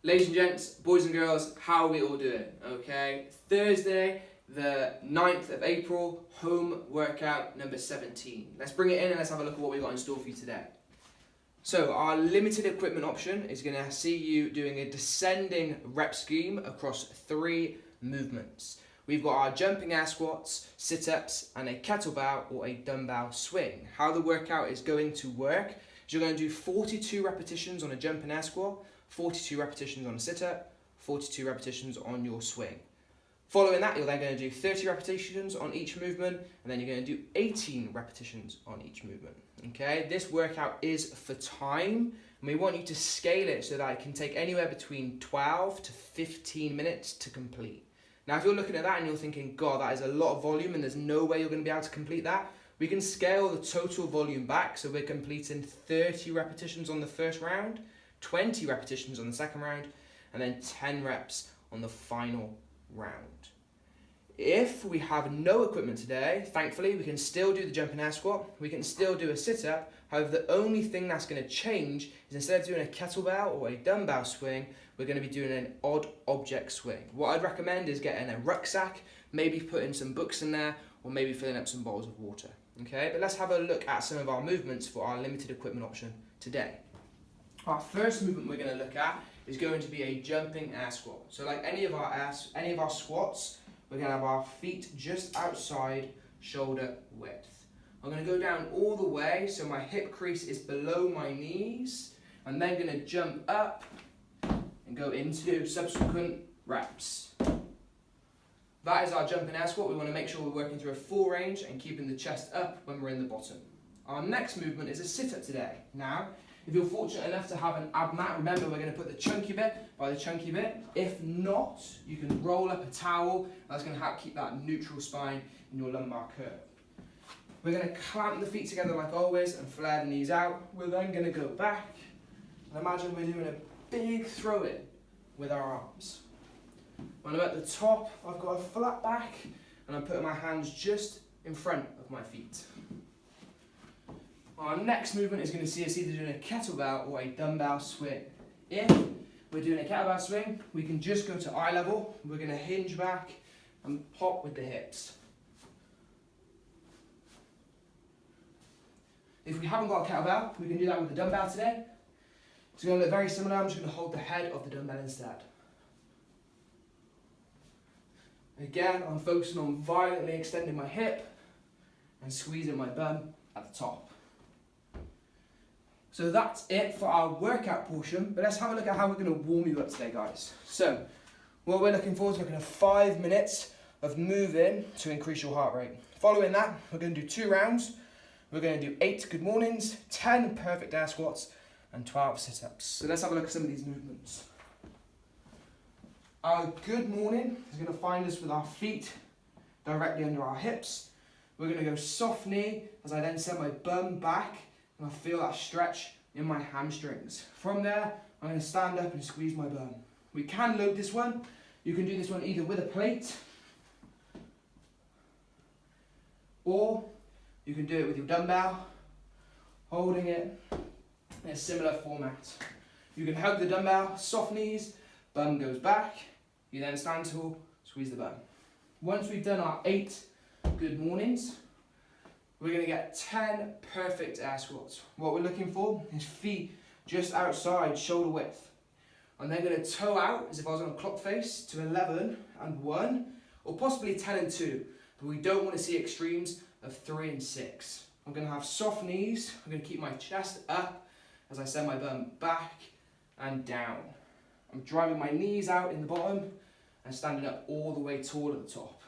Ladies and gents, boys and girls, how are we all doing? Okay, Thursday, the 9th of April, home workout number 17. Let's bring it in and let's have a look at what we've got in store for you today. So our limited equipment option is going to see you doing a descending rep scheme across 3 movements. We've got our jumping air squats, sit-ups, and a kettlebell or a dumbbell swing. How the workout is going to work is you're going to do 42 repetitions on a jumping air squat, 42 repetitions on a sit-up, 42 repetitions on your swing. Following that, you're then going to do 30 repetitions on each movement, and then you're going to do 18 repetitions on each movement. Okay, this workout is for time, and we want you to scale it so that it can take anywhere between 12 to 15 minutes to complete. Now, if you're looking at that and you're thinking, God, that is a lot of volume and there's no way you're going to be able to complete that, we can scale the total volume back, so we're completing 30 repetitions on the first round, 20 repetitions on the second round, and then 10 reps on the final round. If we have no equipment today, thankfully we can still do the jumping air squat, we can still do a sit-up. However, the only thing that's going to change is instead of doing a kettlebell or a dumbbell swing, we're going to be doing an odd object swing. What I'd recommend is getting a rucksack, maybe putting some books in there, or maybe filling up some bowls of water. Okay, but let's have a look at some of our movements for our limited equipment option today. Our first movement we're going to look at is going to be a jumping air squat. So like any of our squats, we're going to have our feet just outside shoulder width. I'm going to go down all the way so my hip crease is below my knees, and then going to jump up and go into subsequent reps. That is our jumping air squat. We want to make sure we're working through a full range and keeping the chest up when we're in the bottom. Our next movement is a sit-up today. Now, if you're fortunate enough to have an ab mat, remember we're going to put the chunky bit by the chunky bit. If not, you can roll up a towel. That's going to help keep that neutral spine in your lumbar curve. We're going to clamp the feet together like always and flare the knees out. We're then going to go back and imagine we're doing a big throw in with our arms. When I'm at the top, I've got a flat back and I'm putting my hands just in front of my feet. Our next movement is going to see us either doing a kettlebell or a dumbbell swing. If we're doing a kettlebell swing, we can just go to eye level. We're going to hinge back and pop with the hips. If we haven't got a kettlebell, we can do that with a dumbbell today. It's going to look very similar. I'm just going to hold the head of the dumbbell instead. Again, I'm focusing on violently extending my hip and squeezing my bum at the top. So that's it for our workout portion, but let's have a look at how we're going to warm you up today, guys. So what we're looking for is looking at 5 minutes of moving to increase your heart rate. Following that, we're going to do 2 rounds. We're going to do 8 good mornings, 10 perfect air squats, and 12 sit-ups. So let's have a look at some of these movements. Our good morning is going to find us with our feet directly under our hips. We're going to go soft knee as I then send my bum back and I feel that stretch in my hamstrings. From there, I'm going to stand up and squeeze my bum. We can load this one. You can do this one either with a plate or you can do it with your dumbbell, holding it in a similar format. You can hug the dumbbell, soft knees, bum goes back, you then stand tall, squeeze the bum. Once we've done our 8 good mornings, we're going to get 10 perfect air squats. What we're looking for is feet just outside shoulder width. I'm then going to toe out as if I was on a clock face to 11 and 1, or possibly 10 and 2, but we don't want to see extremes of 3 and 6. I'm going to have soft knees, I'm going to keep my chest up as I send my bum back and down. I'm driving my knees out in the bottom and standing up all the way tall at the top.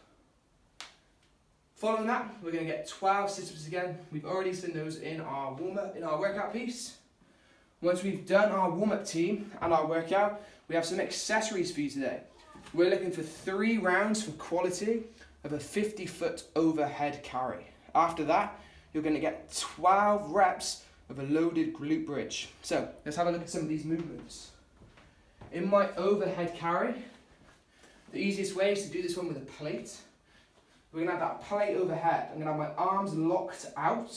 Following that, we're going to get 12 sit-ups again. We've already seen those in our warm-up, in our workout piece. Once we've done our warm-up team and our workout, we have some accessories for you today. We're looking for 3 rounds for quality of a 50-foot overhead carry. After that, you're going to get 12 reps of a loaded glute bridge. So let's have a look at some of these movements. In my overhead carry, the easiest way is to do this one with a plate. We're going to have that plate overhead. I'm going to have my arms locked out,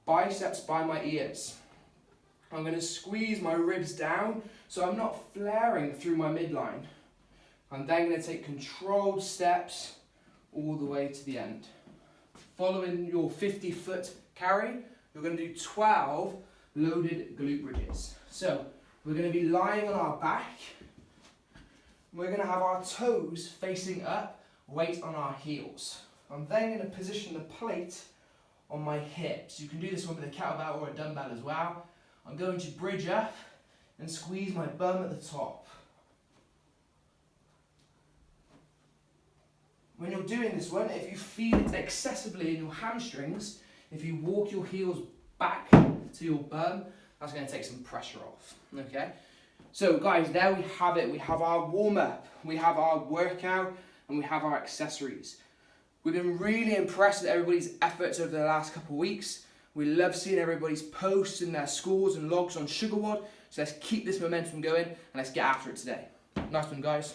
biceps by my ears. I'm going to squeeze my ribs down so I'm not flaring through my midline. I'm then going to take controlled steps all the way to the end. Following your 50-foot carry, you're going to do 12 loaded glute bridges. So we're going to be lying on our back. We're going to have our toes facing up, weight on our heels. I'm then going to position the plate on my hips. You can do this one with a kettlebell or a dumbbell as well. I'm going to bridge up and squeeze my bum at the top. When you're doing this one, if you feel it excessively in your hamstrings, if you walk your heels back to your bum, that's going to take some pressure off, okay? So guys, there we have it. We have our warm-up, we have our workout, and we have our accessories. We've been really impressed with everybody's efforts over the last couple of weeks. We love seeing everybody's posts and their scores and logs on SugarWOD. So let's keep this momentum going and let's get after it today. Nice one, guys.